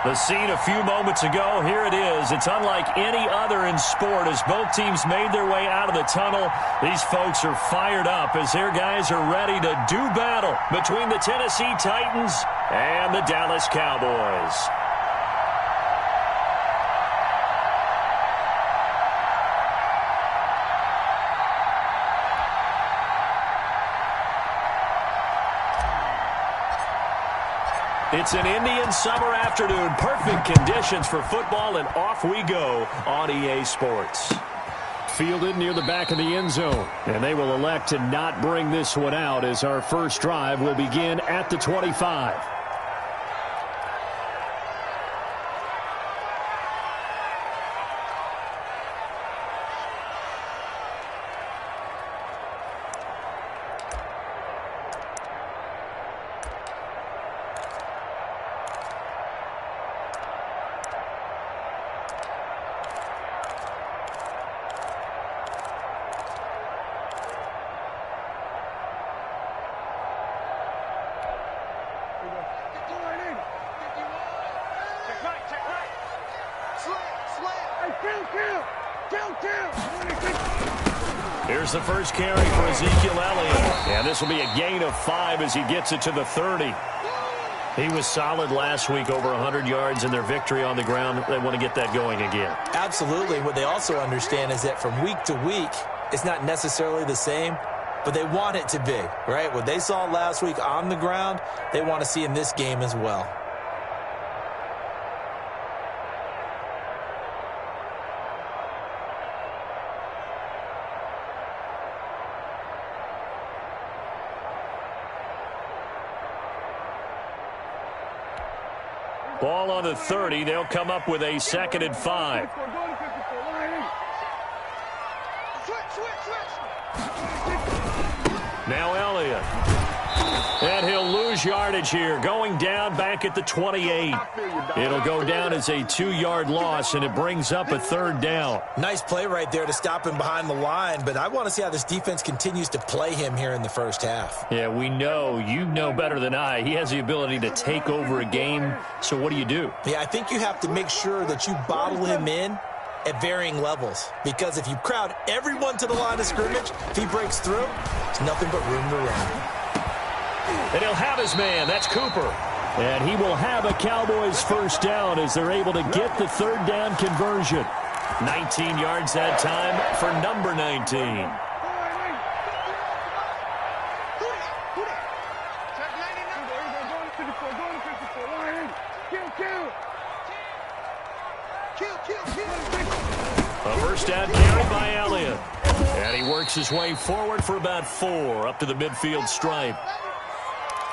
The scene a few moments ago, here it is. It's unlike any other in sport as both teams made their way out of the tunnel. These folks are fired up as their guys are ready to do battle between the Tennessee Titans and the Dallas Cowboys. It's an Indian summer afternoon. Perfect conditions for football, and off we go on EA Sports. Fielded near the back of the end zone, and they will elect to not bring this one out as our first drive will begin at the 25. Here's the first carry for Ezekiel Elliott. And this will be a gain of 5 as he gets it to the 30. He was solid last week, over 100 yards in their victory on the ground. They want to get that going again. Absolutely. What they also understand is that from week to week, it's not necessarily the same, but they want it to be, right? What they saw last week on the ground, they want to see in this game as well. Ball on the 30. They'll come up with a 2nd and 5. Now Elliott. And he'll lose yardage here. Going down back at the 28. It'll go down as a 2-yard loss, and it brings up a 3rd down. Nice play right there to stop him behind the line, but I want to see how this defense continues to play him here in the first half. Yeah, we know. You know better than I. He has the ability to take over a game, so what do? Yeah, I think you have to make sure that you bottle him in at varying levels, because if you crowd everyone to the line of scrimmage, if he breaks through, there's nothing but room to run. And he'll have his man. That's Cooper. And he will have a Cowboys first down as they're able to get the 3rd down conversion. 19 yards that time for number 19. A first down carry by Elliott. And he works his way forward for about 4 up to the midfield stripe.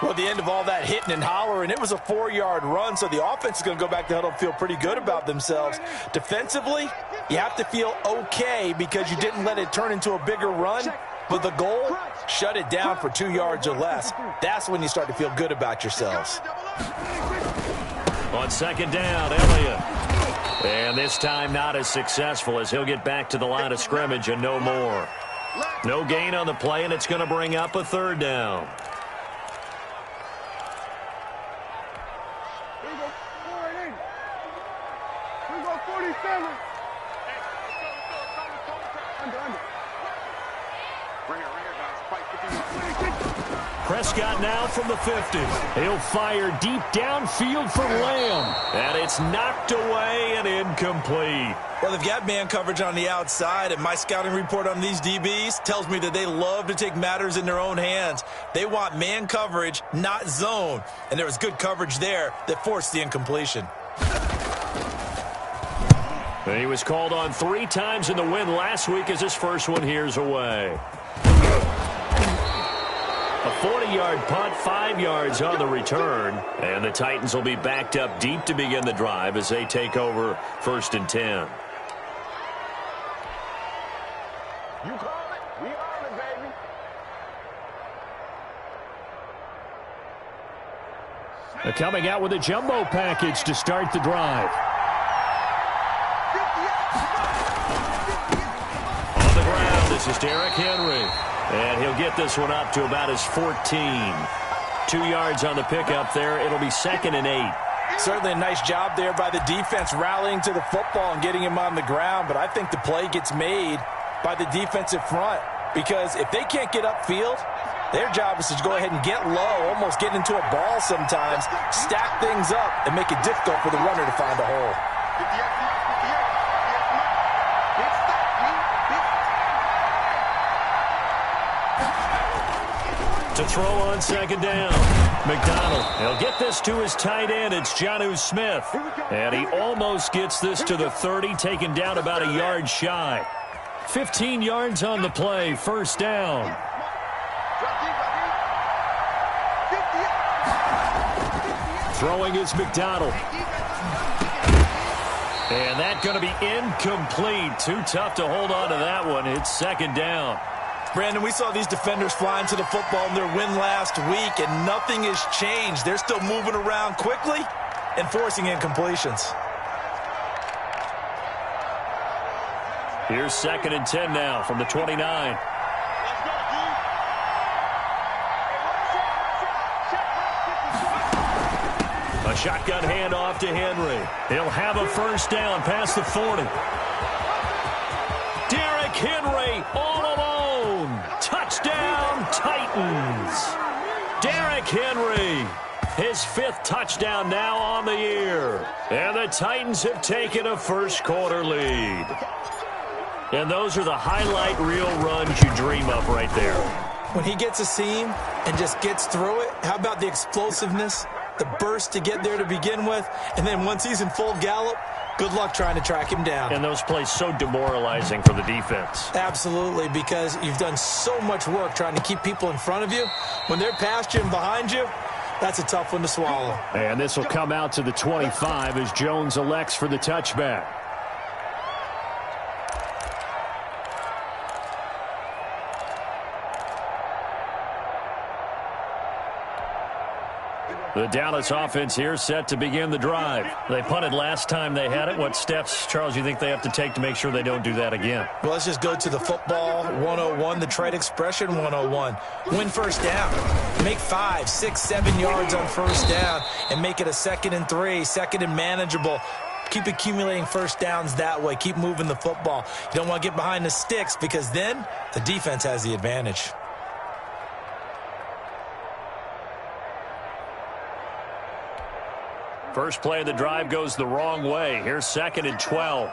Well, at the end of all that hitting and hollering, it was a 4-yard run, so the offense is going to go back to huddle and feel pretty good about themselves. Defensively, you have to feel okay because you didn't let it turn into a bigger run, but the goal, shut it down for 2 yards or less. That's when you start to feel good about yourselves. On 2nd down, Elliott. And this time not as successful as he'll get back to the line of scrimmage and no more. No gain on the play, and it's going to bring up a 3rd down. Prescott now from the 50. He'll fire deep downfield for Lamb. And it's knocked away and incomplete. Well, they've got man coverage on the outside, and my scouting report on these DBs tells me that they love to take matters in their own hands. They want man coverage, not zone. And there was good coverage there that forced the incompletion. And he was called on 3 times in the win last week as his first one here's away. A 40-yard punt, 5 yards on the return. And the Titans will be backed up deep to begin the drive as they take over 1st and 10. You call it, we on it, baby. They're coming out with a jumbo package to start the drive. On the ground, this is Derrick Henry. And he'll get this one up to about his 14. 2 yards on the pickup there. It'll be 2nd and 8. Certainly a nice job there by the defense rallying to the football and getting him on the ground, but I think the play gets made by the defensive front because if they can't get upfield, their job is to go ahead and get low, almost get into a ball sometimes, stack things up, and make it difficult for the runner to find a hole. To throw on second down, McDonald. He'll get this to his tight end. It's Jonnu Smith. And he almost gets this to the 30, taken down about a yard shy. 15 yards on the play, first down. Throwing is McDonald. And that's going to be incomplete. Too tough to hold on to that one. It's second down. Brandon, we saw these defenders flying to the football in their win last week, and nothing has changed. They're still moving around quickly and forcing incompletions. Here's second and 10 now from the 29. A shotgun handoff to Henry. He'll have a first down past the 40. Derrick Henry all alone. Touchdown, Titans. Derrick Henry, his 5th touchdown now on the year. And the Titans have taken a first-quarter lead. And those are the highlight reel runs you dream of right there. When he gets a seam and just gets through it, how about the explosiveness, the burst to get there to begin with, and then once he's in full gallop, good luck trying to track him down. And those plays so demoralizing for the defense. Absolutely, because you've done so much work trying to keep people in front of you. When they're past you and behind you, that's a tough one to swallow. And this will come out to the 25 as Jones elects for the touchback. The Dallas offense here set to begin the drive. They punted last time they had it. What steps, Charles, you think they have to take to make sure they don't do that again? Well, let's just go to the football 101, the trade expression 101. Win first down. Make 5, 6, 7 yards on first down and make it a 2nd and 3, 2nd and manageable. Keep accumulating first downs that way. Keep moving the football. You don't want to get behind the sticks because then the defense has the advantage. First play of the drive goes the wrong way. Here's 2nd and 12.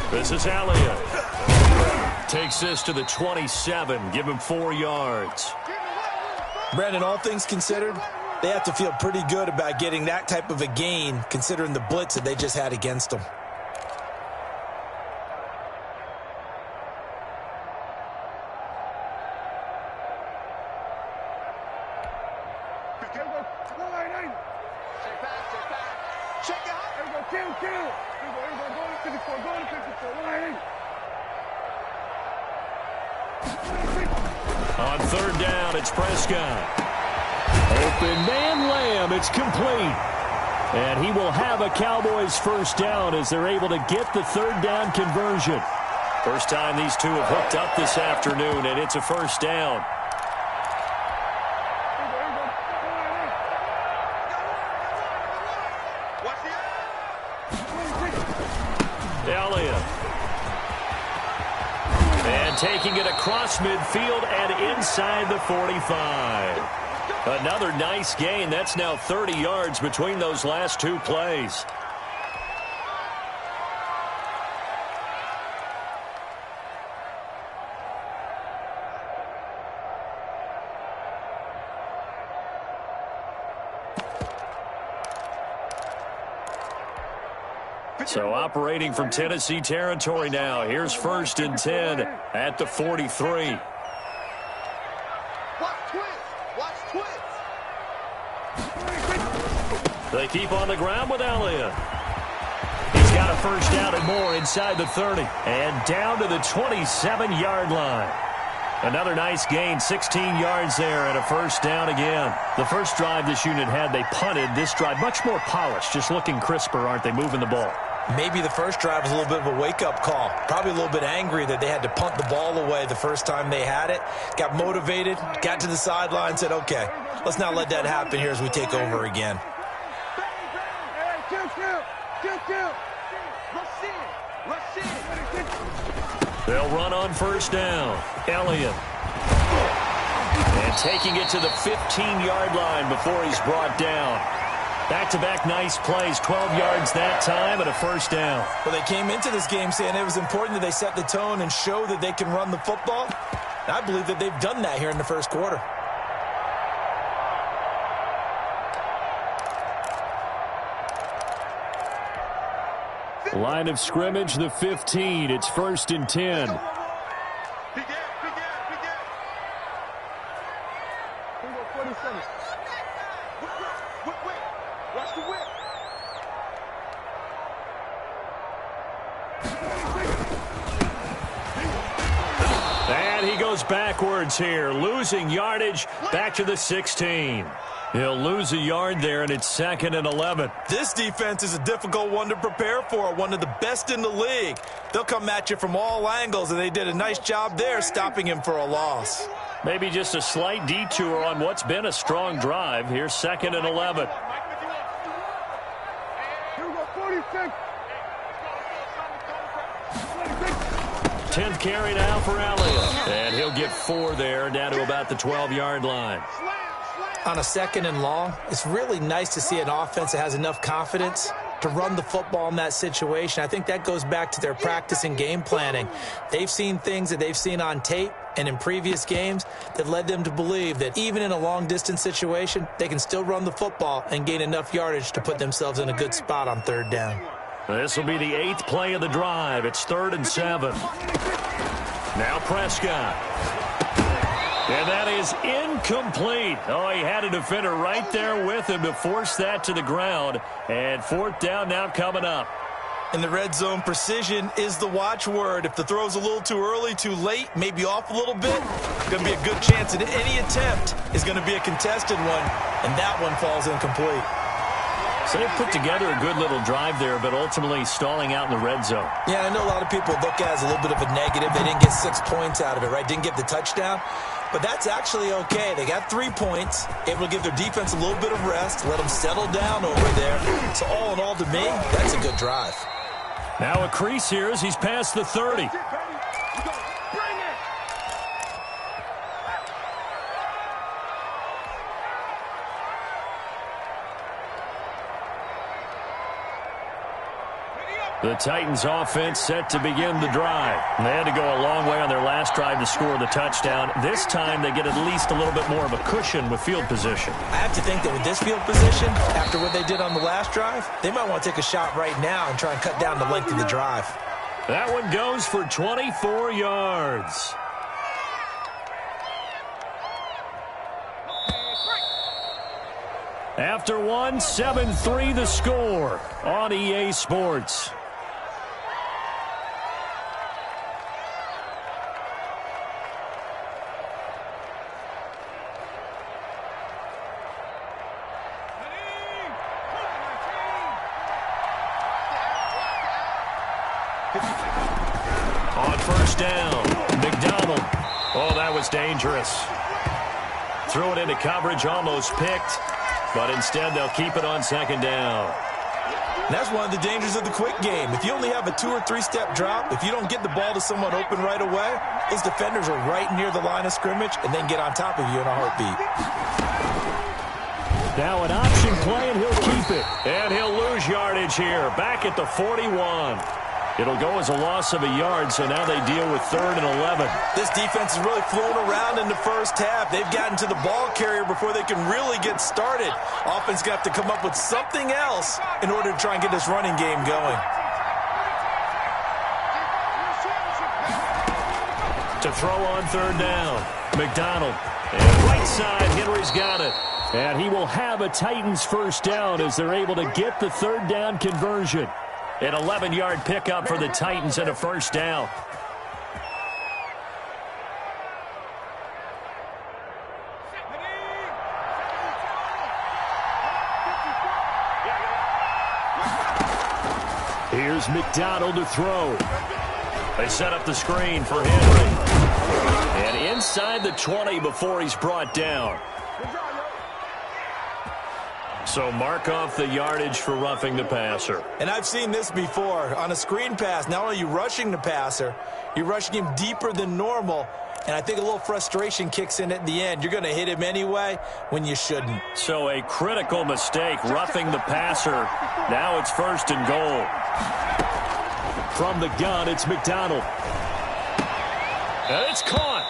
This is Elliott. Takes this to the 27. Give him 4 yards. Brandon, all things considered, they have to feel pretty good about getting that type of a gain considering the blitz that they just had against them. On 3rd down, it's Prescott. Open man Lamb, it's complete. And he will have a Cowboys first down as they're able to get the 3rd down conversion. First time these two have hooked up this afternoon, and it's a first down. Elliott. And taking it across midfield and inside the 45. Another nice gain. That's now 30 yards between those last 2 plays. So operating from Tennessee territory now. Here's 1st and 10 at the 43. They keep on the ground with Elliott. He's got a first down and more inside the 30. And down to the 27-yard line. Another nice gain, 16 yards there and a first down again. The first drive this unit had, they punted. This drive, much more polished, just looking crisper, aren't they, moving the ball? Maybe the first drive was a little bit of a wake-up call. Probably a little bit angry that they had to punt the ball away the first time they had it. Got motivated, got to the sideline, said, okay, let's not let that happen here as we take over again. They'll run on first down. Elliott. And taking it to the 15-yard line before he's brought down. Back-to-back nice plays, 12 yards that time and a first down. Well, they came into this game saying it was important that they set the tone and show that they can run the football. And I believe that they've done that here in the first quarter. Line of scrimmage, the 15. It's 1st and 10. And he goes backwards here, losing yardage back to the 16. He'll lose a yard there, and it's 2nd and 11. This defense is a difficult one to prepare for, one of the best in the league. They'll come at you from all angles, and they did a nice job there stopping him for a loss. Maybe just a slight detour on what's been a strong drive. Here's 2nd and 11. 10th carry now for Elliott. And he'll get 4 there, down to about the 12-yard line. On a 2nd and long, it's really nice to see an offense that has enough confidence to run the football in that situation. I think that goes back to their practice and game planning. They've seen things that they've seen on tape and in previous games that led them to believe that even in a long-distance situation, they can still run the football and gain enough yardage to put themselves in a good spot on 3rd down. This will be the 8th play of the drive. It's 3rd and 7. Now Prescott. And that is incomplete. Oh, he had a defender right there with him to force that to the ground. And 4th down now coming up. In the red zone, precision is the watchword. If the throw's a little too early, too late, maybe off a little bit, going to be a good chance that any attempt is going to be a contested one, and that one falls incomplete. So they've put together a good little drive there, but ultimately stalling out in the red zone. Yeah, I know a lot of people look at it as a little bit of a negative. They didn't get 6 points out of it, right? Didn't get the touchdown. But that's actually okay. They got 3 points, able to give their defense a little bit of rest, let them settle down over there. So all in all, to me, that's a good drive. Now a crease here as he's past the 30. The Titans offense set to begin the drive. They had to go a long way on their last drive to score the touchdown. This time they get at least a little bit more of a cushion with field position. I have to think that with this field position, after what they did on the last drive, they might want to take a shot right now and try and cut down the length of the drive. That one goes for 24 yards. After one, 7-3 the score on EA Sports. On first down, McDonald. Oh, that was dangerous. Threw it into coverage, almost picked, but instead they'll keep it on 2nd down. And that's one of the dangers of the quick game. If you only have a 2- or 3-step drop, if you don't get the ball to someone open right away, those defenders are right near the line of scrimmage and then get on top of you in a heartbeat. Now an option play, and he'll keep it. And he'll lose yardage here, back at the 41. It'll go as a loss of a yard, so now they deal with 3rd and 11. This defense has really flown around in the first half. They've gotten to the ball carrier before they can really get started. Offense got to come up with something else in order to try and get this running game going. To throw on 3rd down, McDonald. And right side, Henry's got it. And he will have a Titans first down as they're able to get the 3rd down conversion. An 11-yard pickup for the Titans and a first down. Here's McDonald to throw. They set up the screen for Henry. And inside the 20 before he's brought down. So mark off the yardage for roughing the passer. And I've seen this before. On a screen pass, not only are you rushing the passer, you're rushing him deeper than normal. And I think a little frustration kicks in at the end. You're going to hit him anyway when you shouldn't. So a critical mistake, roughing the passer. Now it's 1st and goal. From the gun, it's McDonald. And it's caught.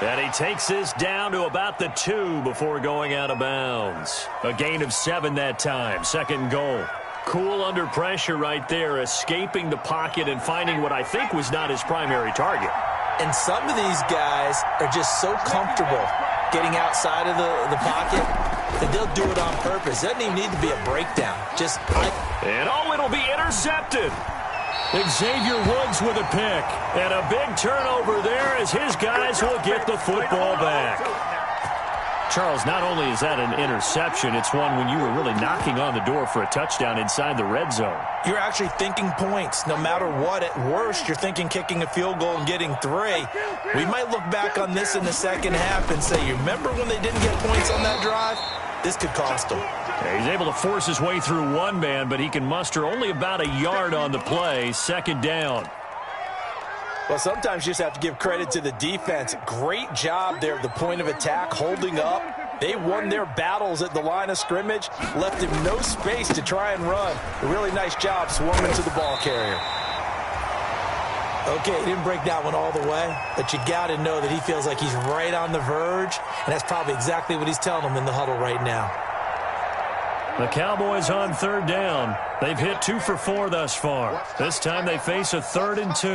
And he takes this down to about the 2 before going out of bounds. A gain of 7 that time. 2nd goal. Cool under pressure right there, escaping the pocket and finding what I think was not his primary target. And some of these guys are just so comfortable getting outside of the pocket that they'll do it on purpose. Doesn't even need to be a breakdown. And it'll be intercepted. Xavier Woods with a pick. And a big turnover there as his guys will get the football back. Charles, not only is that an interception, it's one when you were really knocking on the door for a touchdown inside the red zone. You're actually thinking points. No matter what, at worst, you're thinking kicking a field goal and getting 3. We might look back on this in the second half and say, you remember when they didn't get points on that drive? This could cost them. Yeah, he's able to force his way through one man, but he can muster only about a yard on the play. 2nd down. Well, sometimes you just have to give credit to the defense. Great job there at the point of attack, holding up. They won their battles at the line of scrimmage, left him no space to try and run. A really nice job swarming to the ball carrier. Okay, he didn't break that one all the way, but you got to know that he feels like he's right on the verge, and that's probably exactly what he's telling them in the huddle right now. The Cowboys on 3rd down. They've hit 2 for 4 thus far. This time they face a 3rd and 2.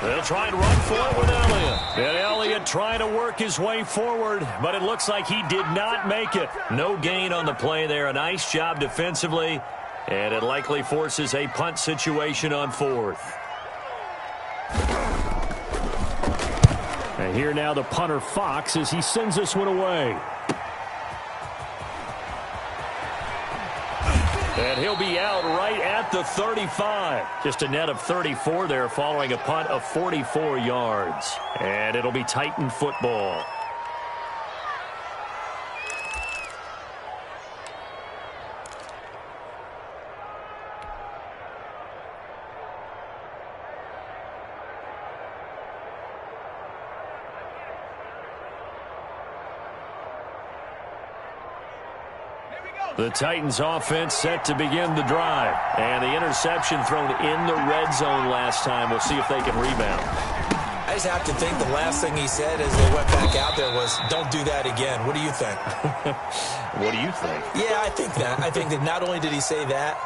They'll try and run for it with Elliott. And Elliott trying to work his way forward, but it looks like he did not make it. No gain on the play there. A nice job defensively, and it likely forces a punt situation on 4th. And here now the punter Fox as he sends this one away. And he'll be out right at the 35. Just a net of 34 there following a punt of 44 yards. And it'll be Titan football. The Titans offense set to begin the drive. And the interception thrown in the red zone last time. We'll see if they can rebound. I just have to think the last thing he said as they went back out there was, don't do that again. What do you think? What do you think? Yeah, I think that. I think that not only did he say that,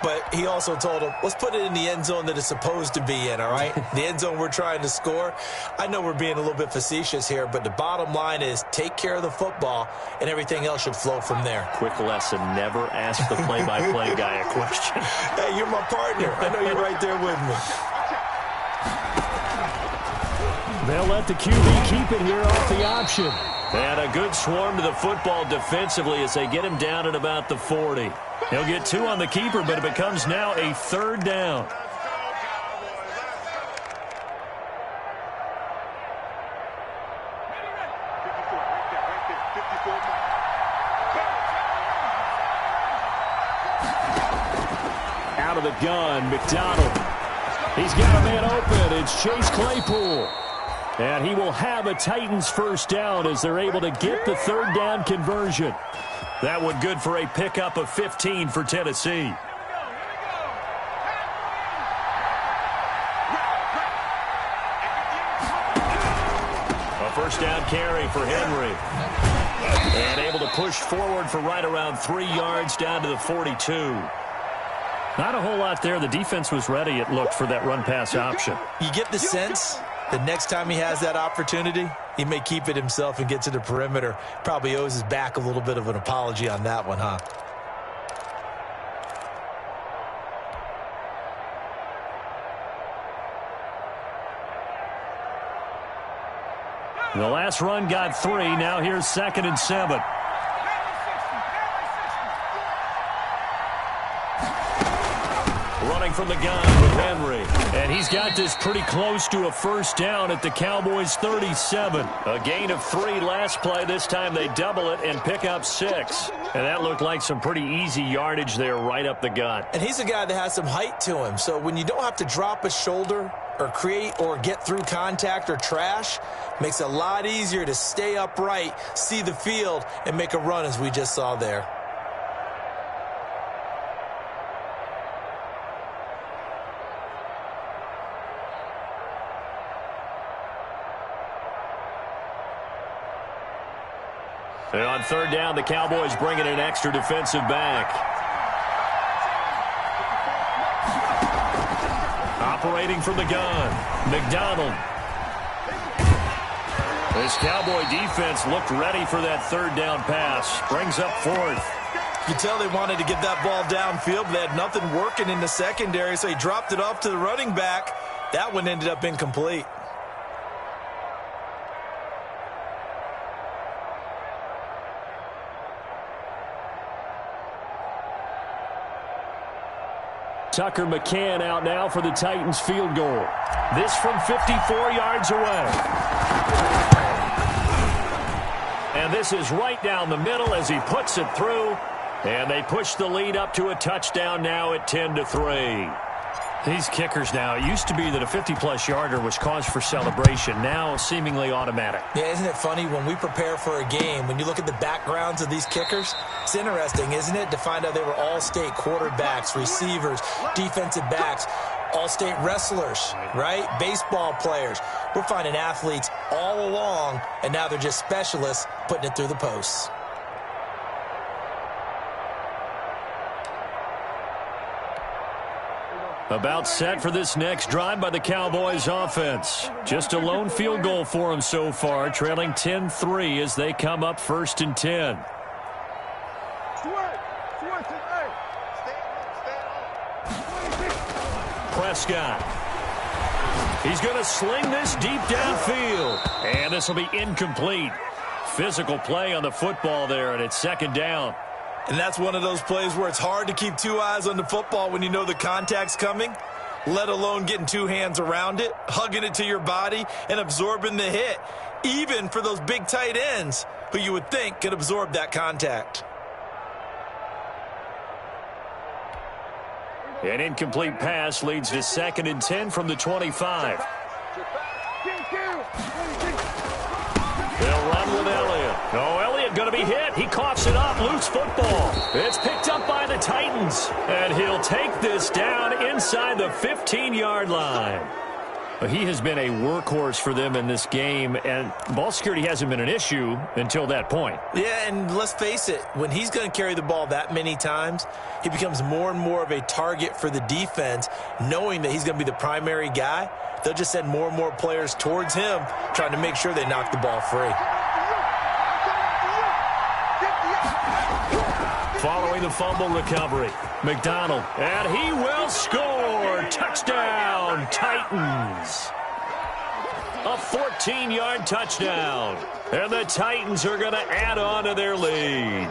but he also told him, let's put it in the end zone that it's supposed to be in, all right? The end zone we're trying to score. I know we're being a little bit facetious here, but the bottom line is take care of the football, and everything else should flow from there. Quick lesson, never ask the play-by-play guy a question. Hey, you're my partner. I know you're right there with me. They'll let the QB keep it here off the option. And a good swarm to the football defensively as they get him down at about the 40. He'll get 2 on the keeper, but it becomes now a 3rd down. Out of the gun, McDonald. He's got a man open. It's Chase Claypool. And he will have a Titans 1st down as they're able to get the 3rd down conversion. That one good for a pickup of 15 for Tennessee. A 1st down carry for Henry. And able to push forward for right around 3 yards down to the 42. Not a whole lot there. The defense was ready, it looked, for that run-pass option. You get the sense the next time he has that opportunity, he may keep it himself and get to the perimeter. Probably owes his back a little bit of an apology on that one, huh? The last run got 3. Now here's 2nd and 7. Running from the gun with Henry. And he's got this pretty close to a first down at the Cowboys' 37. A gain of 3 last play. This time they double it and pick up 6. And that looked like some pretty easy yardage there right up the gut. And he's a guy that has some height to him. So when you don't have to drop a shoulder or create or get through contact or trash, makes it a lot easier to stay upright, see the field, and make a run as we just saw there. And on third down, the Cowboys bring in an extra defensive back. Operating from the gun, McDonald. This Cowboy defense looked ready for that third down pass. Brings up 4th. You can tell they wanted to get that ball downfield, but they had nothing working in the secondary, so he dropped it off to the running back. That one ended up incomplete. Tucker McCann out now for the Titans field goal. This from 54 yards away. And this is right down the middle as he puts it through. And they push the lead up to a touchdown now at 10-3. These kickers now, it used to be that a 50-plus yarder was cause for celebration. Now seemingly automatic. Yeah, isn't it funny when we prepare for a game, when you look at the backgrounds of these kickers, it's interesting, isn't it, to find out they were all-state quarterbacks, receivers, defensive backs, all-state wrestlers, right? Baseball players. We're finding athletes all along, and now they're just specialists putting it through the posts. About set for this next drive by the Cowboys offense. Just a lone field goal for them so far, trailing 10-3 as they come up 1st and 10. Prescott. He's going to sling this deep downfield. And this will be incomplete. Physical play on the football there, and it's 2nd down. And that's one of those plays where it's hard to keep 2 eyes on the football when you know the contact's coming, let alone getting 2 hands around it, hugging it to your body, and absorbing the hit, even for those big tight ends who you would think could absorb that contact. An incomplete pass leads to 2nd and 10 from the 25. They'll run with Elliott. Oh, Elliott going to be hit. He coughs it up. Loose football. It's picked up by the Titans. And he'll take this down inside the 15-yard line. He has been a workhorse for them in this game, and ball security hasn't been an issue until that point. Yeah, and let's face it, when he's going to carry the ball that many times, he becomes more and more of a target for the defense, knowing that he's going to be the primary guy. They'll just send more and more players towards him, trying to make sure they knock the ball free. Following the fumble recovery, McDonald, and he will score. Touchdown, Titans. A 14-yard touchdown. And the Titans are going to add on to their lead.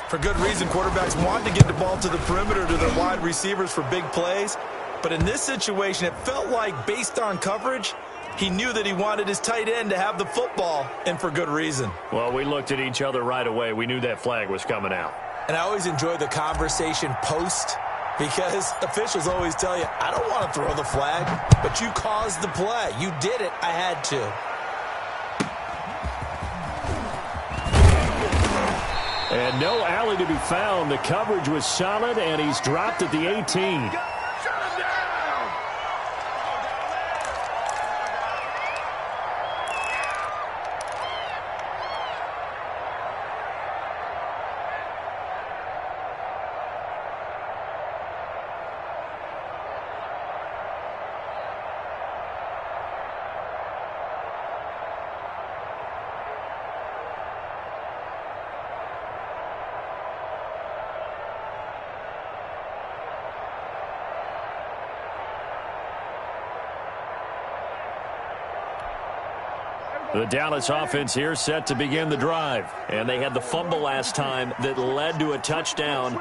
For good reason, quarterbacks want to get the ball to the perimeter to their wide receivers for big plays. But in this situation, it felt like, based on coverage, he knew that he wanted his tight end to have the football, and for good reason. Well, we looked at each other right away. We knew that flag was coming out. And I always enjoy the conversation post, because officials always tell you, I don't want to throw the flag, but you caused the play. You did it. I had to. And no alley to be found. The coverage was solid, and he's dropped at the 18. The Dallas offense here set to begin the drive. And they had the fumble last time that led to a touchdown.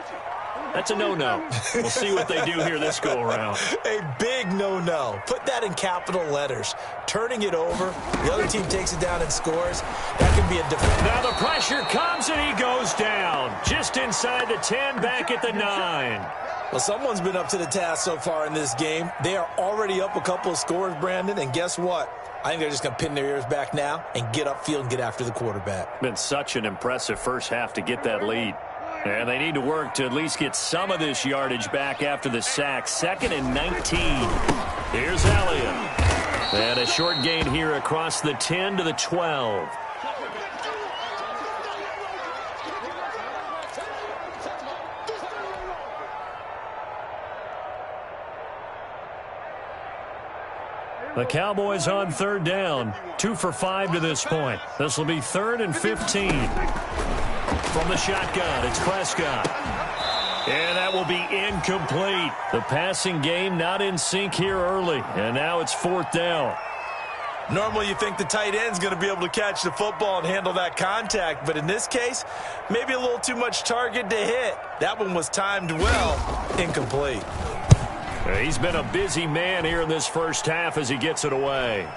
That's a no-no. We'll see what they do here this go-around. A big no-no. Put that in capital letters. Turning it over, the other team takes it down and scores. That can be a defense. Now the pressure comes and he goes down. Just inside the 10, back at the 9. Well, someone's been up to the task so far in this game. They are already up a couple of scores, Brandon, and guess what? I think they're just going to pin their ears back now and get upfield and get after the quarterback. Been such an impressive first half to get that lead. And they need to work to at least get some of this yardage back after the sack. 2nd and 19. Here's Elliott. And a short gain here across the 10 to the 12. The Cowboys on 3rd down. 2 for 5 to this point. This will be 3rd and 15. From the shotgun, it's Prescott. And that will be incomplete. The passing game not in sync here early. And now it's 4th down. Normally you think the tight end's going to be able to catch the football and handle that contact. But in this case, maybe a little too much target to hit. That one was timed well. Incomplete. He's been a busy man here in this first half as he gets it away.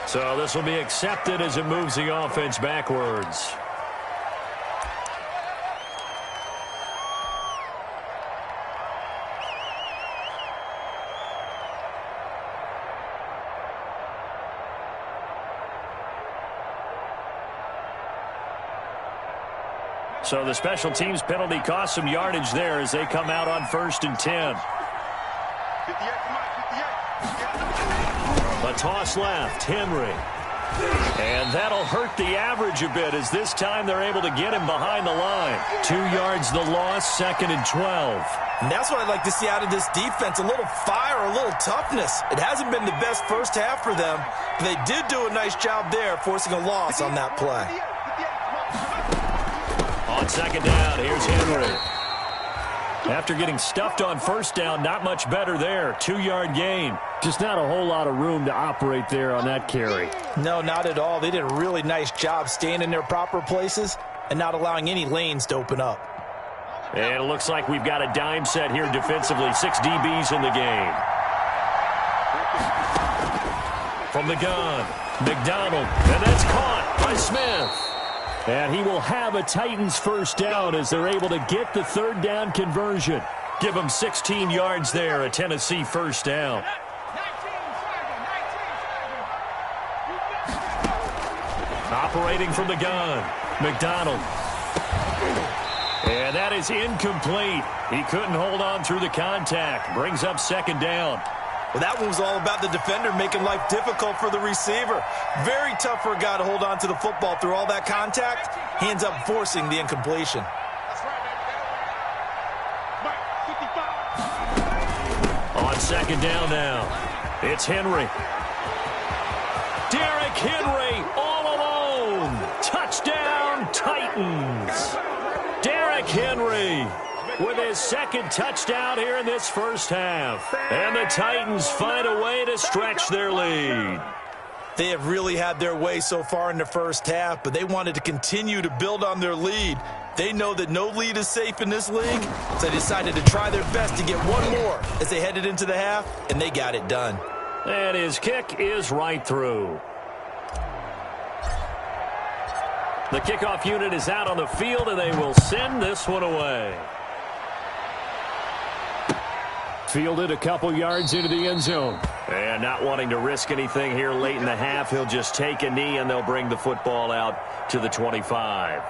So this will be accepted as it moves the offense backwards. So the special teams penalty cost some yardage there as they come out on 1st and 10. A toss left, Henry. And that'll hurt the average a bit as this time they're able to get him behind the line. 2 yards the loss, 2nd and 12. And that's what I'd like to see out of this defense, a little fire, a little toughness. It hasn't been the best first half for them, but they did do a nice job there forcing a loss on that play. On 2nd down, here's Henry. After getting stuffed on 1st down, not much better there. 2-yard gain. Just not a whole lot of room to operate there on that carry. No, not at all. They did a really nice job staying in their proper places and not allowing any lanes to open up. And it looks like we've got a dime set here defensively. 6 DBs in the game. From the gun, McDonald. And that's caught by Smith. And he will have a Titans first down as they're able to get the 3rd down conversion. Give them 16 yards there, a Tennessee first down. Operating from the gun, McDonald. And that is incomplete. He couldn't hold on through the contact. Brings up 2nd down. Well, that one was all about the defender making life difficult for the receiver. Very tough for a guy to hold on to the football through all that contact. He ends up forcing the incompletion. On 2nd down now, it's Henry. Derrick Henry all alone. Touchdown, Titans. Derrick Henry with his 2nd touchdown here in this first half. And the Titans find a way to stretch their lead. They have really had their way so far in the first half, but they wanted to continue to build on their lead. They know that no lead is safe in this league, so they decided to try their best to get one more as they headed into the half, and they got it done. And his kick is right through. The kickoff unit is out on the field, and they will send this one away. Fielded a couple yards into the end zone. And not wanting to risk anything here late in the half, he'll just take a knee, and they'll bring the football out to the 25.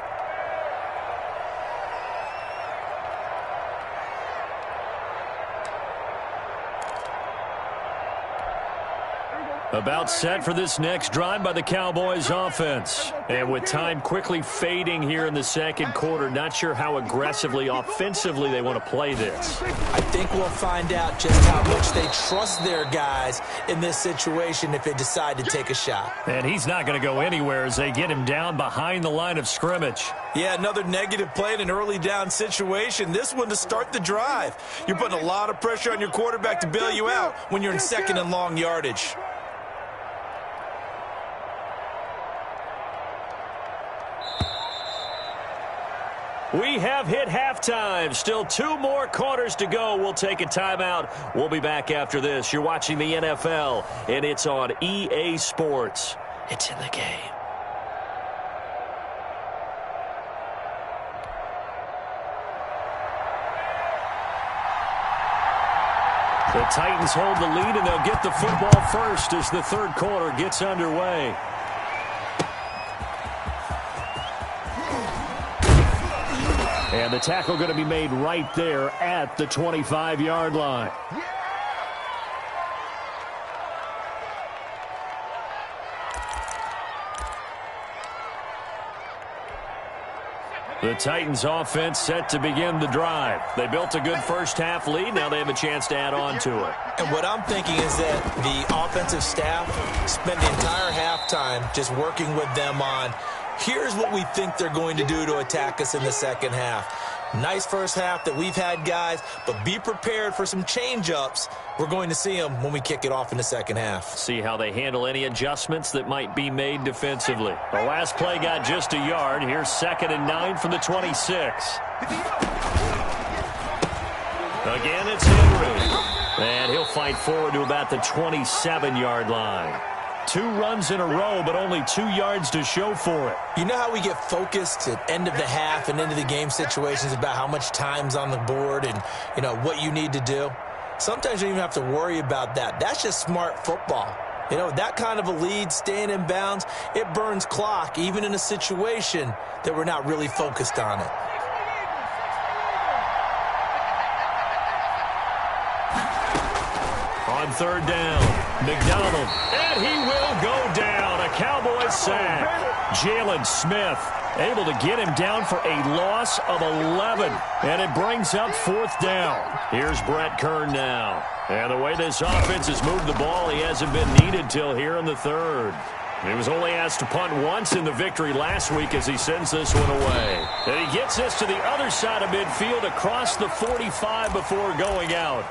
About set for this next drive by the Cowboys offense. And with time quickly fading here in the 2nd quarter, not sure how aggressively, offensively they want to play this. I think we'll find out just how much they trust their guys in this situation if they decide to take a shot. And he's not going to go anywhere as they get him down behind the line of scrimmage. Yeah, another negative play in an early down situation. This one to start the drive. You're putting a lot of pressure on your quarterback to bail you out when you're in 2nd and long yardage. We have hit halftime. Still 2 more quarters to go. We'll take a timeout. We'll be back after this. You're watching the NFL, and it's on EA Sports. It's in the game. The Titans hold the lead, and they'll get the football first as the third quarter gets underway. And the tackle going to be made right there at the 25-yard line. The Titans offense set to begin the drive. They built a good first-half lead. Now they have a chance to add on to it. And what I'm thinking is that the offensive staff spent the entire halftime just working with them on, here's what we think they're going to do to attack us in the second half. Nice first half that we've had, guys, but be prepared for some change-ups. We're going to see them when we kick it off in the second half. See how they handle any adjustments that might be made defensively. The last play got just a yard. Here's 2nd and 9 from the 26. Again, it's Henry. And he'll fight forward to about the 27-yard line. 2 runs in a row, but only 2 yards to show for it. You know how we get focused at end of the half and into the game situations about how much time's on the board and, you know, what you need to do? Sometimes you don't even have to worry about that. That's just smart football. You know, that kind of a lead, staying in bounds, it burns clock, even in a situation that we're not really focused on it. On 3rd down, McDonald, and he will go down. A Cowboys sack. Jalen Smith able to get him down for a loss of 11, and it brings up 4th down. Here's Brett Kern now. And the way this offense has moved the ball, he hasn't been needed till here in the 3rd. He was only asked to punt once in the victory last week as he sends this one away. And he gets this to the other side of midfield across the 45 before going out.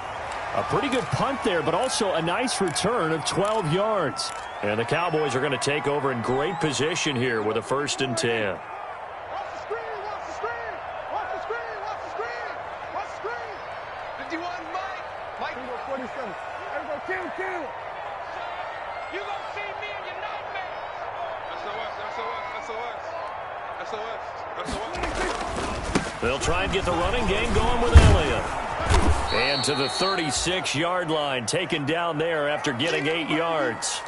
A pretty good punt there, but also a nice return of 12 yards. And the Cowboys are going to take over in great position here with a 1st and 10. They'll try and get the running game going with Elliott. And to the 36-yard line, taken down there after getting 8 yards.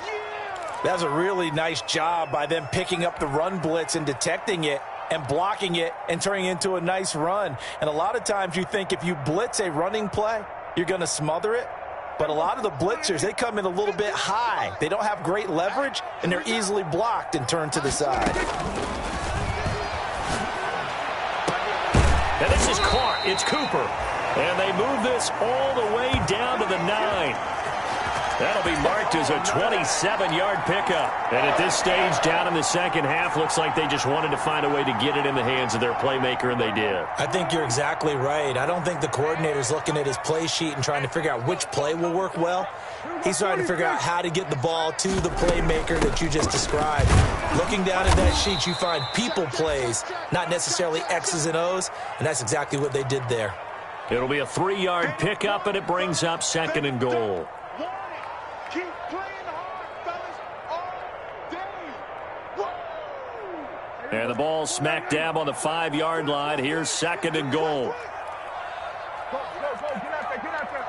That was a really nice job by them picking up the run blitz and detecting it and blocking it and turning it into a nice run. And a lot of times you think if you blitz a running play, you're going to smother it. But a lot of the blitzers, they come in a little bit high. They don't have great leverage, and they're easily blocked and turned to the side. And this is Clark. It's Cooper. And they move this all the way down to the 9. That'll be marked as a 27-yard pickup. And at this stage, down in the second half, looks like they just wanted to find a way to get it in the hands of their playmaker, and they did. I think you're exactly right. I don't think the coordinator's looking at his play sheet and trying to figure out which play will work well. He's trying to figure out how to get the ball to the playmaker that you just described. Looking down at that sheet, you find people plays, not necessarily X's and O's, and that's exactly what they did there. It'll be a 3-yard pickup, and it brings up 2nd and goal. Keep playing hard, fellas, all day. And the ball smack dab on the 5-yard line. Here's 2nd and goal. Go, get out there, get out there.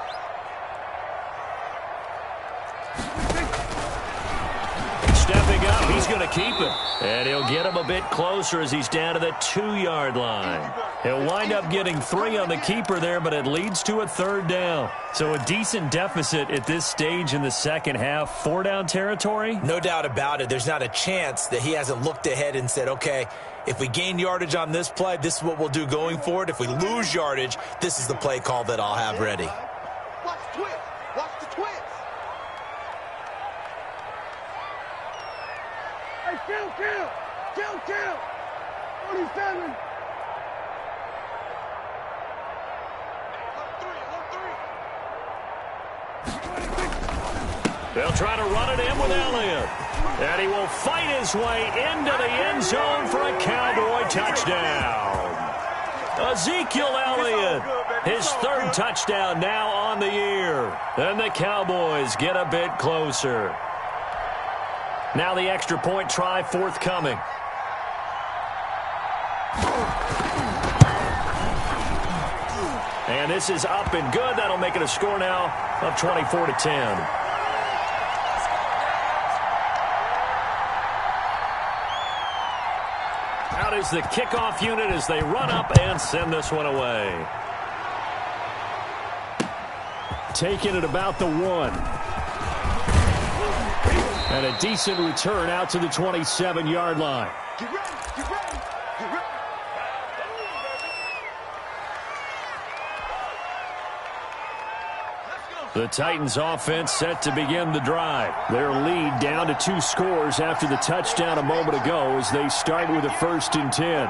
Stepping up, he's going to keep it. And he'll get him a bit closer as he's down to the 2-yard line. He'll wind up getting 3 on the keeper there, but it leads to a 3rd down. So a decent deficit at this stage in the second half. 4-down territory? No doubt about it. There's not a chance that he hasn't looked ahead and said, okay, if we gain yardage on this play, this is what we'll do going forward. If we lose yardage, this is the play call that I'll have ready. Watch the twist. Watch the twist. Hey, kill. 47. They'll try to run it in with Elliott. And he will fight his way into the end zone for a Cowboy touchdown. Ezekiel Elliott, his third touchdown now on the year. And the Cowboys get a bit closer. Now the extra point try forthcoming. And this is up and good. That'll make it a score now of 24-10. Out is the kickoff unit as they run up and send this one away. Taking it about the 1. And a decent return out to the 27-yard line. Get ready, get ready, get ready. The Titans offense set to begin the drive. Their lead down to 2 scores after the touchdown a moment ago as they start with a 1st and 10.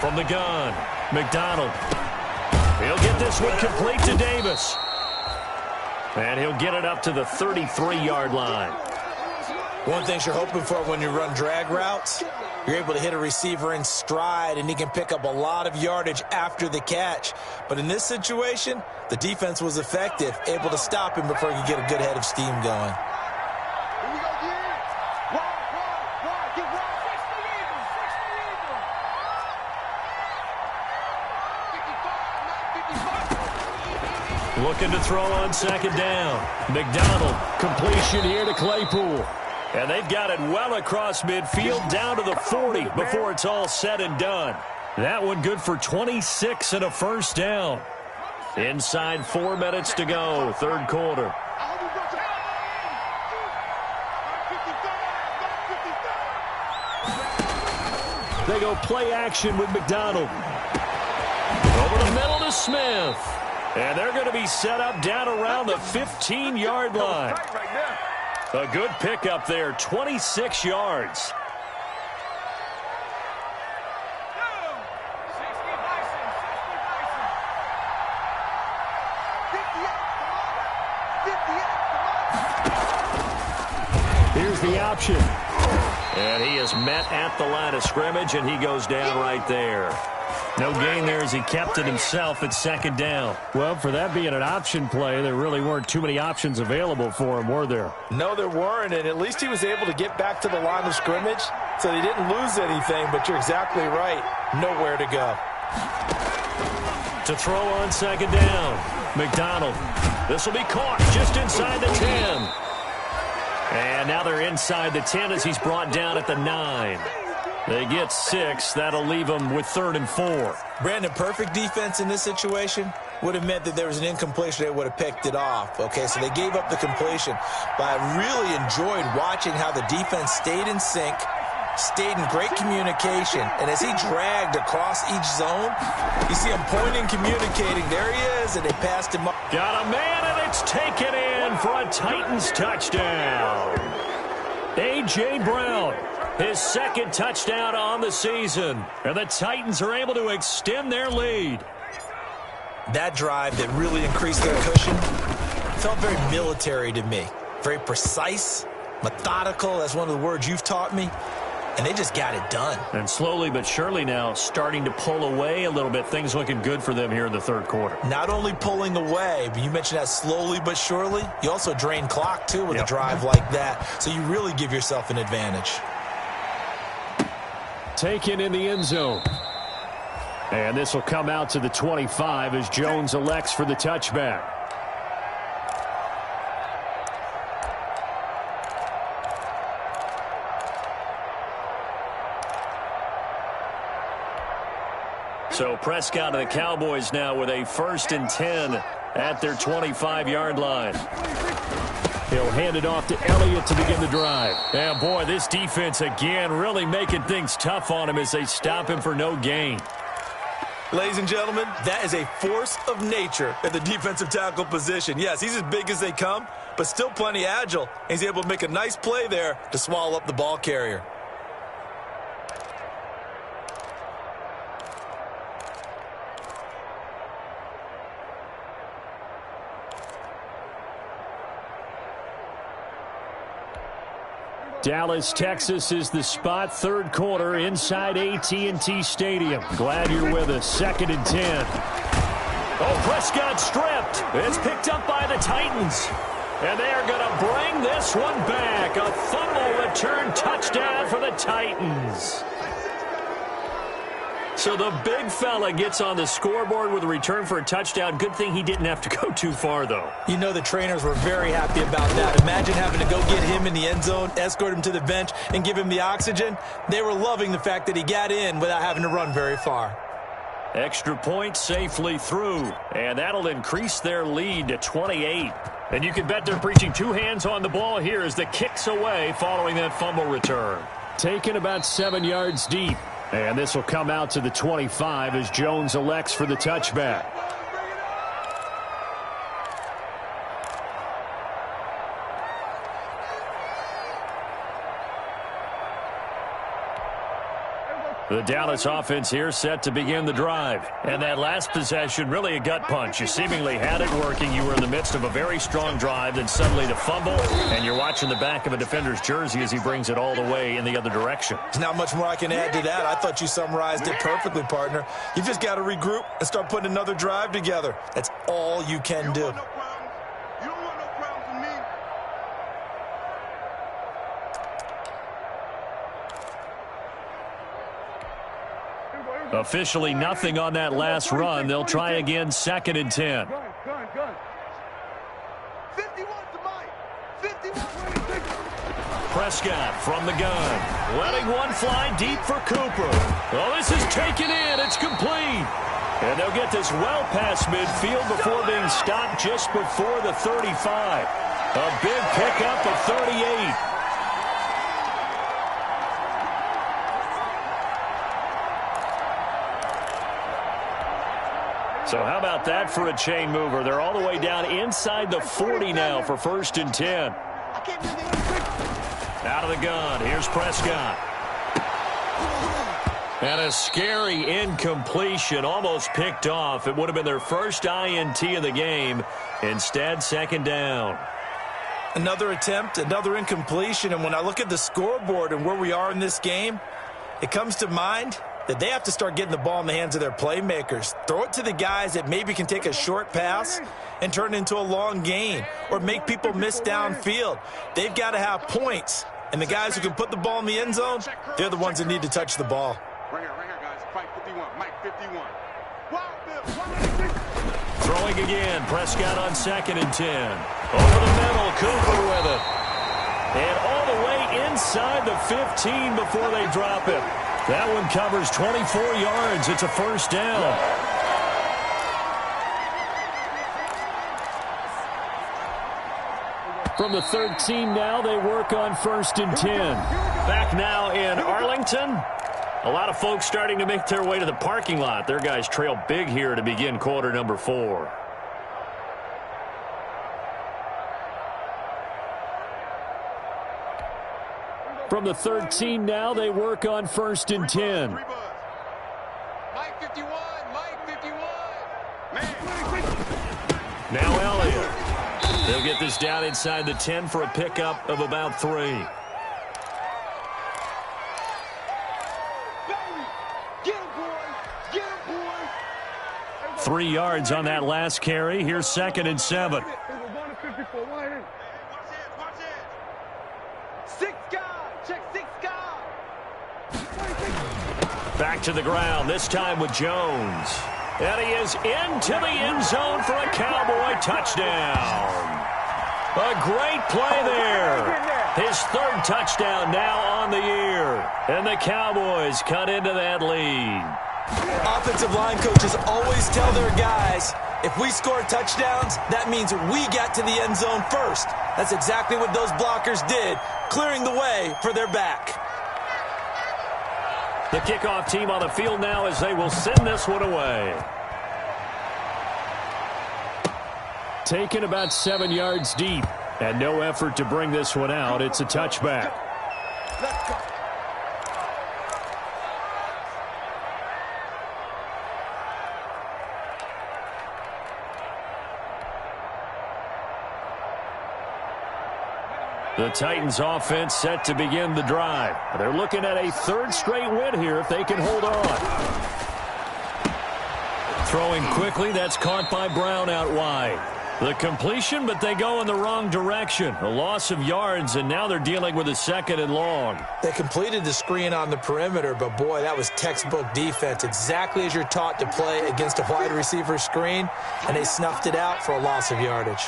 From the gun, McDonald. He'll get this one complete to Davis. And he'll get it up to the 33-yard line. One thing you're hoping for when you run drag routes, you're able to hit a receiver in stride, and he can pick up a lot of yardage after the catch. But in this situation, the defense was effective, able to stop him before he could get a good head of steam going. Here we go, again. Wide, get wide. 60 Eagles, 60 Eagles. 55, 55. Looking to throw on 2nd down. McDonald, completion here to Claypool. And they've got it well across midfield down to the 40 before it's all said and done. That one good for 26 and a 1st down. Inside 4 minutes to go, 3rd quarter. They go play action with McDonald. Over the middle to Smith. And they're going to be set up down around the 15-yard line. A good pickup there, 26 yards. Here's the option. And he is met at the line of scrimmage, and he goes down right there. No gain there as he kept it himself at 2nd down. Well, for that being an option play, there really weren't too many options available for him, were there? No, there weren't, and at least he was able to get back to the line of scrimmage, so he didn't lose anything, but you're exactly right. Nowhere to go. To throw on 2nd down, McDonald. This will be caught just inside the 10. And now they're inside the 10 as he's brought down at the 9. They get 6. That'll leave them with 3rd and 4. Brandon, perfect defense in this situation would have meant that there was an incompletion. They would have picked it off. Okay, so they gave up the completion. But I really enjoyed watching how the defense stayed in sync, stayed in great communication. And as he dragged across each zone, you see him pointing, communicating. There he is, and they passed him up. Got a man, and it's taken in for a Titans touchdown. A.J. Brown. His 2nd touchdown on the season. And the Titans are able to extend their lead. That drive that really increased their cushion felt very military to me. Very precise, methodical. That's one of the words you've taught me. And they just got it done. And slowly but surely now starting to pull away a little bit. Things looking good for them here in the 3rd quarter. Not only pulling away, but you mentioned that slowly but surely. You also drain clock, too, with a drive like that. So you really give yourself an advantage. Taken in the end zone. And this will come out to the 25 as Jones elects for the touchback. So Prescott and the Cowboys now with a 1st and 10 at their 25-yard line. He'll hand it off to Elliott to begin the drive. And boy, this defense again really making things tough on him as they stop him for no gain. Ladies and gentlemen, that is a force of nature at the defensive tackle position. Yes, he's as big as they come, but still plenty agile. And he's able to make a nice play there to swallow up the ball carrier. Dallas, Texas is the spot. Third quarter inside AT&T Stadium. Glad you're with us. 2nd and 10. Oh, Prescott stripped. It's picked up by the Titans. And they are going to bring this one back. A fumble return touchdown for the Titans. So the big fella gets on the scoreboard with a return for a touchdown. Good thing he didn't have to go too far, though. You know the trainers were very happy about that. Imagine having to go get him in the end zone, escort him to the bench, and give him the oxygen. They were loving the fact that he got in without having to run very far. Extra point safely through, and that'll increase their lead to 28. And you can bet they're preaching two hands on the ball here as the kick's away following that fumble return. Taken about 7 yards deep. And this will come out to the 25 as Jones elects for the touchback. The Dallas offense here set to begin the drive. And that last possession, really a gut punch. You seemingly had it working. You were in the midst of a very strong drive, then suddenly the fumble, and you're watching the back of a defender's jersey as he brings it all the way in the other direction. There's not much more I can add to that. I thought you summarized it perfectly, partner. You've just got to regroup and start putting another drive together. That's all you can do. Officially nothing on that last run. They'll try again, 2nd and 10. Prescott from the gun. Letting one fly deep for Cooper. Oh, this is taken in. It's complete. And they'll get this well past midfield before being stopped just before the 35. A big pickup of 38. So how about that for a chain mover? They're all the way down inside the 40 now for 1st and 10. Out of the gun. Here's Prescott. And a scary incompletion, almost picked off. It would have been their first INT of the game. Instead, 2nd down. Another attempt, another incompletion. And when I look at the scoreboard and where we are in this game, it comes to mind that they have to start getting the ball in the hands of their playmakers. Throw it to the guys that maybe can take a short pass and turn it into a long gain or make people miss downfield. They've got to have points. And the guys who can put the ball in the end zone, they're the ones that need to touch the ball. Right here, guys. Mike 51. Mike 51. Throwing again. Prescott on 2nd and 10. Over the middle. Cooper with it. And all the way inside the 15 before they drop it. That one covers 24 yards. It's a 1st down. From the 13 now, they work on 1st and 10. Back now in Arlington. A lot of folks starting to make their way to the parking lot. Their guys trail big here to begin quarter number 4. From the 13 now, they work on 1st and 10. Mike 51. Mike 51. Now Elliott. They'll get this down inside the 10 for a pickup of about 3. Get him, boy. Get him, boy. 3 yards on that last carry. Here's 2nd and 7. 6 guys. Check 6 guys. Back to the ground, this time with Jones. And he is into the end zone for a Cowboy touchdown. A great play there. His 3rd touchdown now on the year. And the Cowboys cut into that lead. Offensive line coaches always tell their guys, if we score touchdowns, that means we got to the end zone first. That's exactly what those blockers did, clearing the way for their back. The kickoff team on the field now as they will send this one away. Taken about 7 yards deep, and no effort to bring this one out. It's a touchback. Let's go. The Titans offense set to begin the drive. They're looking at a third straight win here if they can hold on. Throwing quickly, that's caught by Brown out wide. The completion, but they go in the wrong direction. A loss of yards, and now they're dealing with a 2nd and long. They completed the screen on the perimeter, but boy, that was textbook defense. Exactly as you're taught to play against a wide receiver screen, and they snuffed it out for a loss of yardage.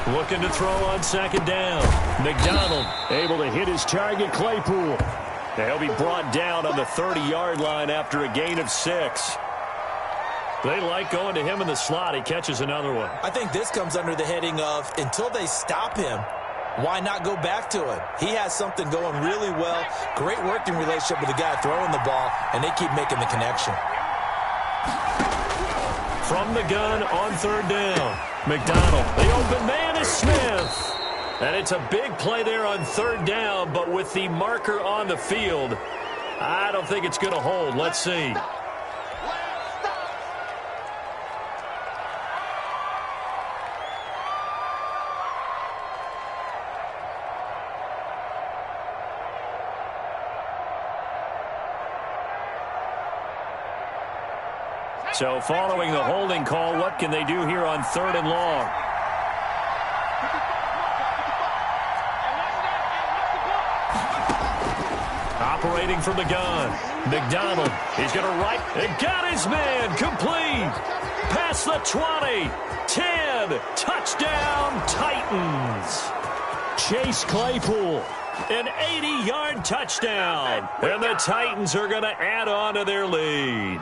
Looking to throw on 2nd down. McDonald able to hit his target, Claypool. He'll be brought down on the 30-yard line after a gain of 6. They like going to him in the slot. He catches another one. I think this comes under the heading of, until they stop him, why not go back to him? He has something going really well. Great working relationship with the guy throwing the ball, and they keep making the connection. From the gun on 3rd down. McDonald, the open man is Smith. And it's a big play there on 3rd down, but with the marker on the field, I don't think it's going to hold. Let's see. So following the holding call, what can they do here on 3rd and long? Operating from the gun. McDonald, he's going to right. It got his man. Complete. Past the 20. 10. Touchdown, Titans. Chase Claypool. An 80-yard touchdown. And the Titans are going to add on to their lead.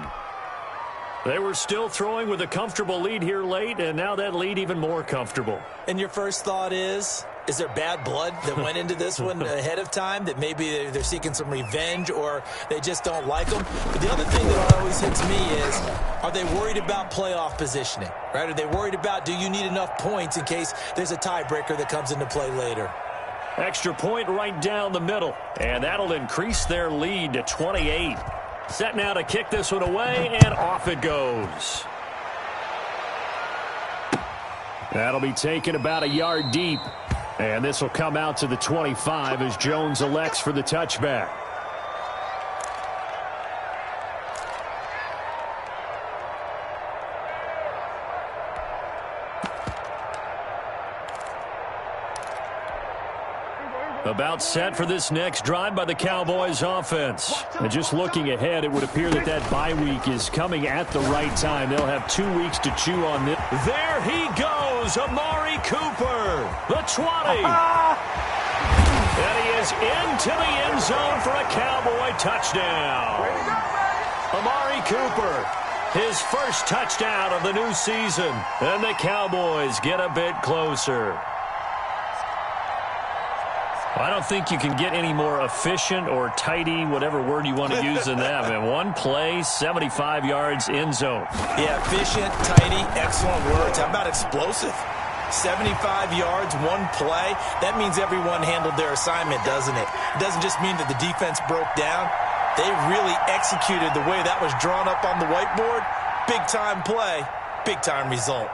They were still throwing with a comfortable lead here late, and now that lead even more comfortable. And your first thought is there bad blood that went into this one ahead of time, that maybe they're seeking some revenge or they just don't like them? But the other thing that always hits me is, are they worried about playoff positioning, right? Are they worried about, do you need enough points in case there's a tiebreaker that comes into play later? Extra point right down the middle, and that'll increase their lead to 28. Set now to kick this one away, and off it goes. That'll be taken about a yard deep. And this will come out to the 25 as Jones elects for the touchback. About set for this next drive by the Cowboys offense. And just looking ahead, it would appear that bye week is coming at the right time. They'll have 2 weeks to chew on this. There he goes, Amari Cooper, the 20. And he is into the end zone for a Cowboy touchdown. Amari Cooper, his first touchdown of the new season. And the Cowboys get a bit closer. I don't think you can get any more efficient or tidy, whatever word you want to use in that. Man, one play, 75 yards, end zone. Yeah, efficient, tidy, excellent words. How about explosive? 75 yards, one play. That means everyone handled their assignment, doesn't it? It doesn't just mean that the defense broke down. They really executed the way that was drawn up on the whiteboard. Big-time play, big-time result.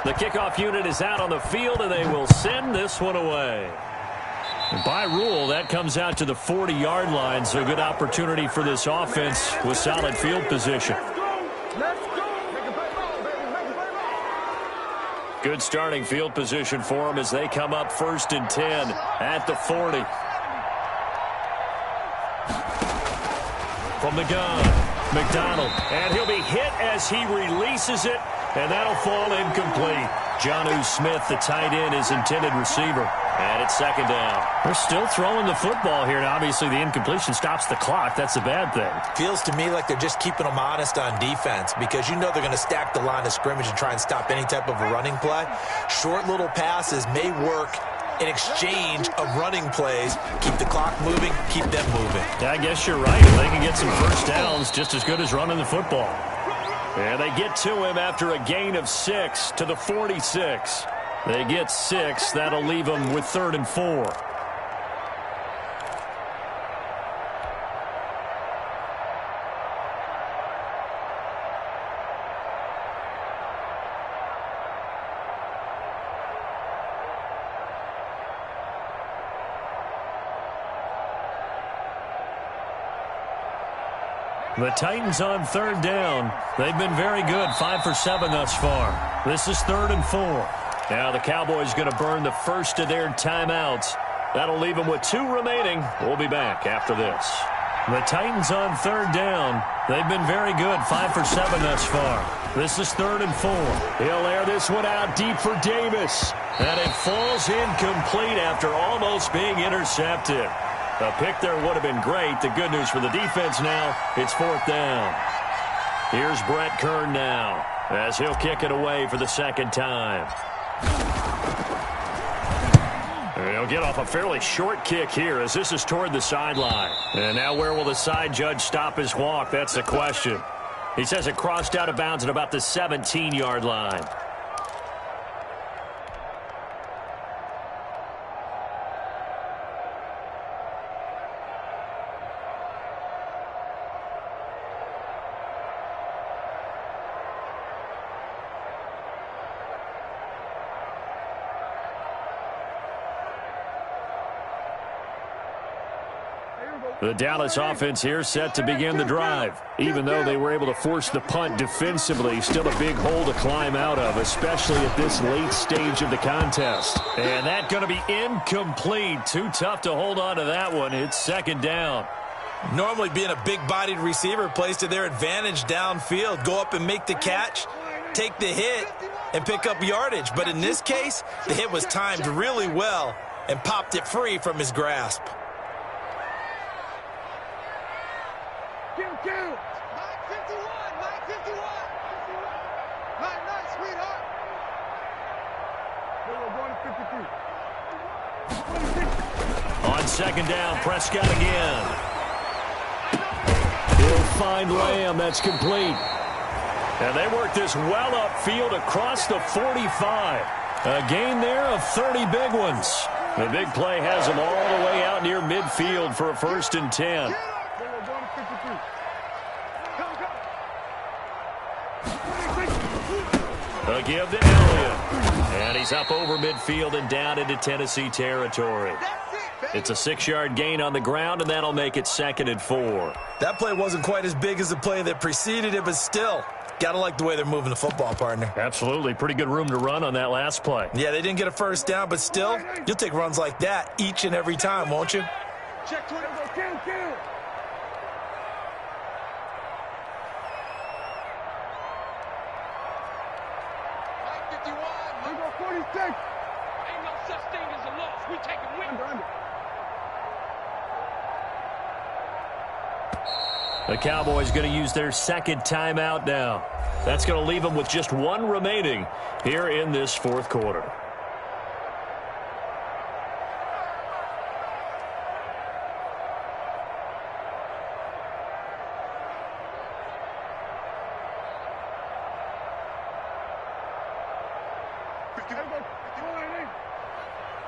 The kickoff unit is out on the field, and they will send this one away. By rule, that comes out to the 40-yard line, so a good opportunity for this offense with solid field position. Good starting field position for them as they come up 1st and 10 at the 40. From the gun, McDonald, and he'll be hit as he releases it. And that'll fall incomplete. Jonnu Smith, the tight end, is intended receiver. And it's 2nd down. They're still throwing the football here. And obviously, the incompletion stops the clock. That's a bad thing. Feels to me like they're just keeping them honest on defense because you know they're going to stack the line of scrimmage and try and stop any type of a running play. Short little passes may work in exchange of running plays. Keep the clock moving, keep them moving. Yeah, I guess you're right. They can get some first downs just as good as running the football. And they get to him after a gain of 6 to the 46. They get 6. That'll leave them with 3rd and 4. The Titans on third down. They've been very good, 5 for 7 thus far. This is 3rd and 4. Now the Cowboys going to burn the first of their timeouts. That'll leave them with 2 remaining. We'll be back after this. The Titans on third down. They've been very good, 5 for 7 thus far. This is 3rd and 4. He'll air this one out deep for Davis. And it falls incomplete after almost being intercepted. A pick there would have been great. The good news for the defense now, it's 4th down. Here's Brett Kern now as he'll kick it away for the second time. He'll get off a fairly short kick here as this is toward the sideline. And now where will the side judge stop his walk? That's the question. He says it crossed out of bounds at about the 17-yard line. The Dallas offense here set to begin the drive. Even though they were able to force the punt defensively, still a big hole to climb out of, especially at this late stage of the contest. And that's going to be incomplete. Too tough to hold on to that one. It's 2nd down. Normally being a big-bodied receiver plays to their advantage downfield. Go up and make the catch, take the hit, and pick up yardage. But in this case, the hit was timed really well and popped it free from his grasp. Mike 51, Mike 51. Nice, sweetheart. On 2nd down, Prescott again. He'll find Lamb. That's complete. And they work this well upfield across the 45. A gain there of 30 big ones. The big play has them all the way out near midfield for a 1st and 10. A give to Elliott. And he's up over midfield and down into Tennessee territory. It's a 6-yard gain on the ground, and that'll make it 2nd and 4. That play wasn't quite as big as the play that preceded it, but still, gotta like the way they're moving the football, partner. Absolutely. Pretty good room to run on that last play. Yeah, they didn't get a 1st down, but still, you'll take runs like that each and every time, won't you? Check 20, go kill. Mike 51, we go 46. Ain't no such thing as a loss. We taking win. The Cowboys going to use their 2nd timeout now. That's going to leave them with just 1 remaining here in this 4th quarter.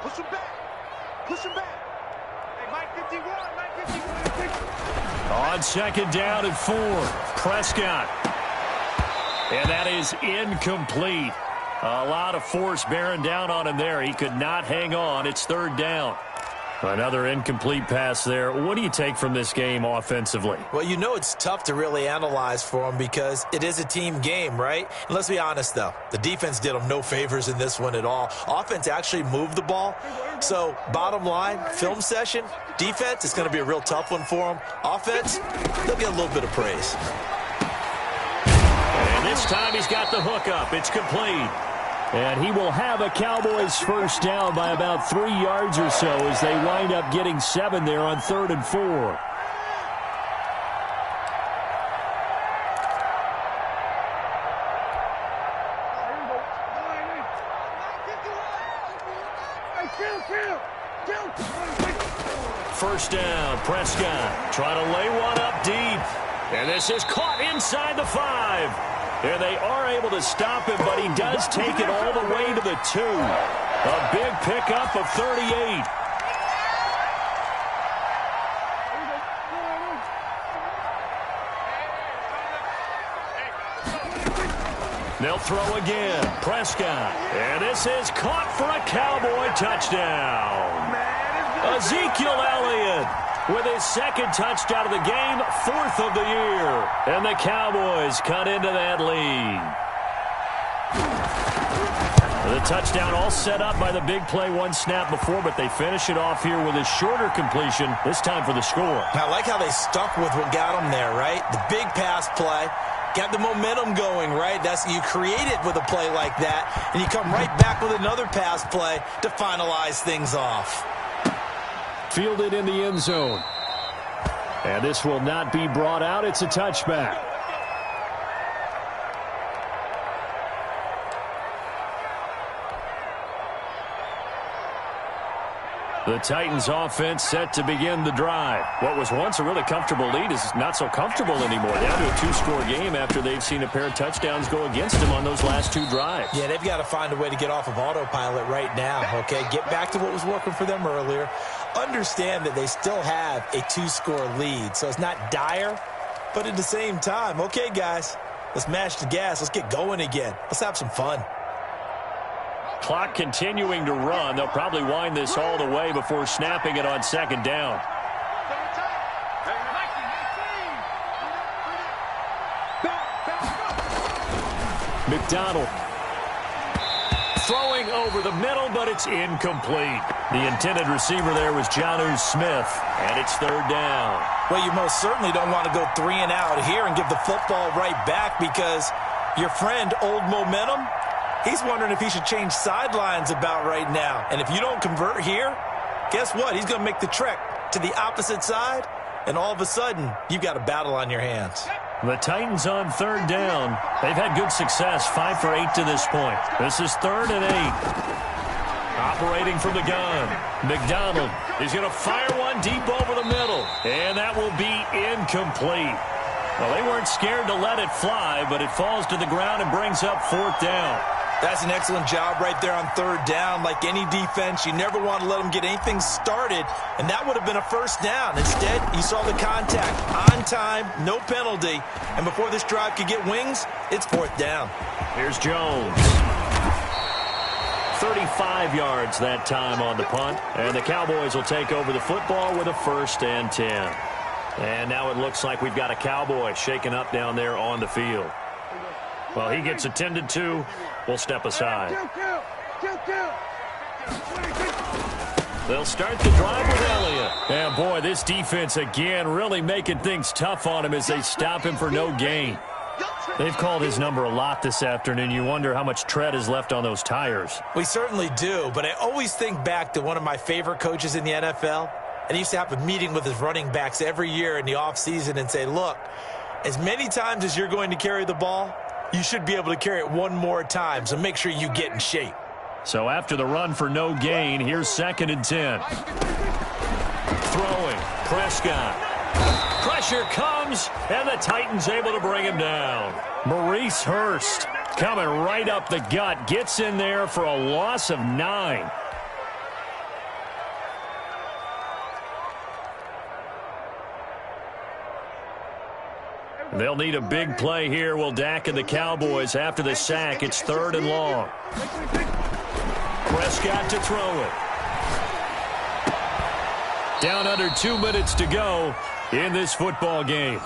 Push him back. Push him back. Hey, Mike 51, Mike 51. On 2nd down and 4, Prescott. And that is incomplete. A lot of force bearing down on him there. He could not hang on. It's 3rd down. Another incomplete pass there. What do you take from this game offensively? Well, you know it's tough to really analyze for them because it is a team game, right? And let's be honest, though. The defense did them no favors in this one at all. Offense actually moved the ball. So, bottom line, film session, defense, it's going to be a real tough one for them. Offense, they'll get a little bit of praise. And this time he's got the hook up. It's complete. And he will have a Cowboys 1st down by about 3 yards or so as they wind up getting 7 there on 3rd and 4. First down, Prescott trying to lay one up deep. And this is caught inside the 5. And they are able to stop him, but he does take it all the way to the 2. A big pickup of 38. They'll throw again. Prescott. And this is caught for a Cowboy touchdown. Ezekiel Elliott with his second touchdown of the game, 4th of the year. And the Cowboys cut into that lead. The touchdown all set up by the big play one snap before, but they finish it off here with a shorter completion, this time for the score. I like how they stuck with what got them there, right? The big pass play. Got the momentum going, right? You create it with a play like that, and you come right back with another pass play to finalize things off. Fielded in the end zone. And this will not be brought out. It's a touchback. The Titans offense set to begin the drive. What was once a really comfortable lead is not so comfortable anymore. Down to a 2-score game after they've seen a pair of touchdowns go against them on those last 2 drives. Yeah, they've got to find a way to get off of autopilot right now, okay? Get back to what was working for them earlier. Understand that they still have a 2-score lead, so it's not dire, but at the same time, okay, guys, let's mash the gas. Let's get going again. Let's have some fun. Clock continuing to run. They'll probably wind this all the way before snapping it on second down. McDonald throwing over the middle, but it's incomplete. The intended receiver there was Jonnu Smith, and it's 3rd down. Well, you most certainly don't want to go 3 and out here and give the football right back because your friend, Old Momentum, he's wondering if he should change sidelines about right now. And if you don't convert here, guess what? He's going to make the trek to the opposite side, and all of a sudden, you've got a battle on your hands. The Titans on 3rd down. They've had good success, 5 for 8 to this point. This is 3rd and 8. Operating from the gun. McDonald is going to fire one deep over the middle, and that will be incomplete. Well, they weren't scared to let it fly, but it falls to the ground and brings up 4th down. That's an excellent job right there on 3rd down. Like any defense, you never want to let them get anything started, and that would have been a 1st down. Instead, you saw the contact on time, no penalty, and before this drive could get wings, it's 4th down. Here's Jones. 35 yards that time on the punt, and the Cowboys will take over the football with a 1st and 10. And now it looks like we've got a Cowboy shaken up down there on the field. Well, he gets attended to. We'll step aside. They'll start the drive with Elliott. And, boy, this defense again really making things tough on him as they stop him for no gain. They've called his number a lot this afternoon. You wonder how much tread is left on those tires. We certainly do, but I always think back to one of my favorite coaches in the NFL. And he used to have a meeting with his running backs every year in the offseason and say, look, as many times as you're going to carry the ball, you should be able to carry it one more time, so make sure you get in shape. So after the run for no gain, here's 2nd and 10. Throwing, Prescott. Pressure comes, and the Titans able to bring him down. Maurice Hurst coming right up the gut, gets in there for a loss of 9. They'll need a big play here. Will Dak and the Cowboys after the sack. It's 3rd and long. Prescott to throw it. Down under 2 minutes to go in this football game.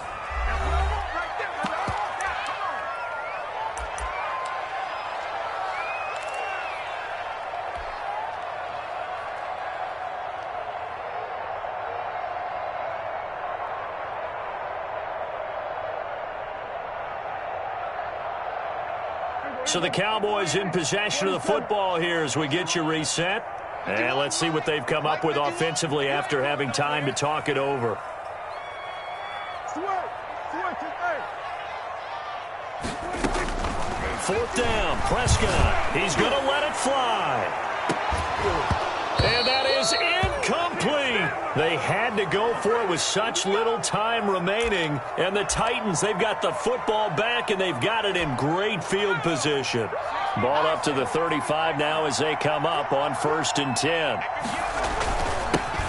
So the Cowboys in possession of the football here as we get you reset. And let's see what they've come up with offensively after having time to talk it over. 4th down, Prescott. He's going to let it fly. And that is incomplete. They had to go for it with such little time remaining. And the Titans, they've got the football back, and they've got it in great field position. Ball up to the 35 now as they come up on 1st and 10.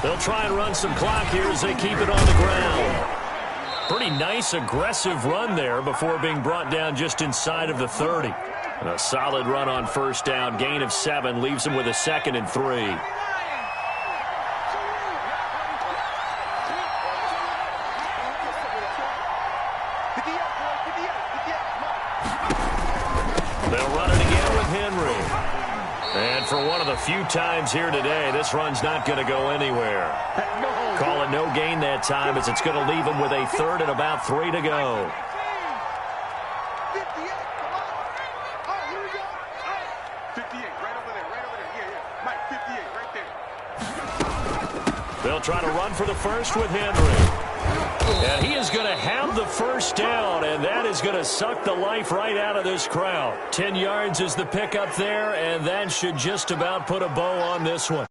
They'll try and run some clock here as they keep it on the ground. Pretty nice, aggressive run there before being brought down just inside of the 30. And a solid run on 1st down. Gain of 7 leaves them with a 2nd and 3. They'll run it again with Henry. And for one of the few times here today, this run's not going to go anywhere. Call it no gain that time, as it's going to leave them with a third and about 3 to go. 58, come on. Oh, here we go. 58, right over there, right over there. Yeah. Mike, 58, right there. They'll try to run for the first with Henry. And he is going to have the first down, and that is going to suck the life right out of this crowd. 10 yards is the pickup there, and that should just about put a bow on this one.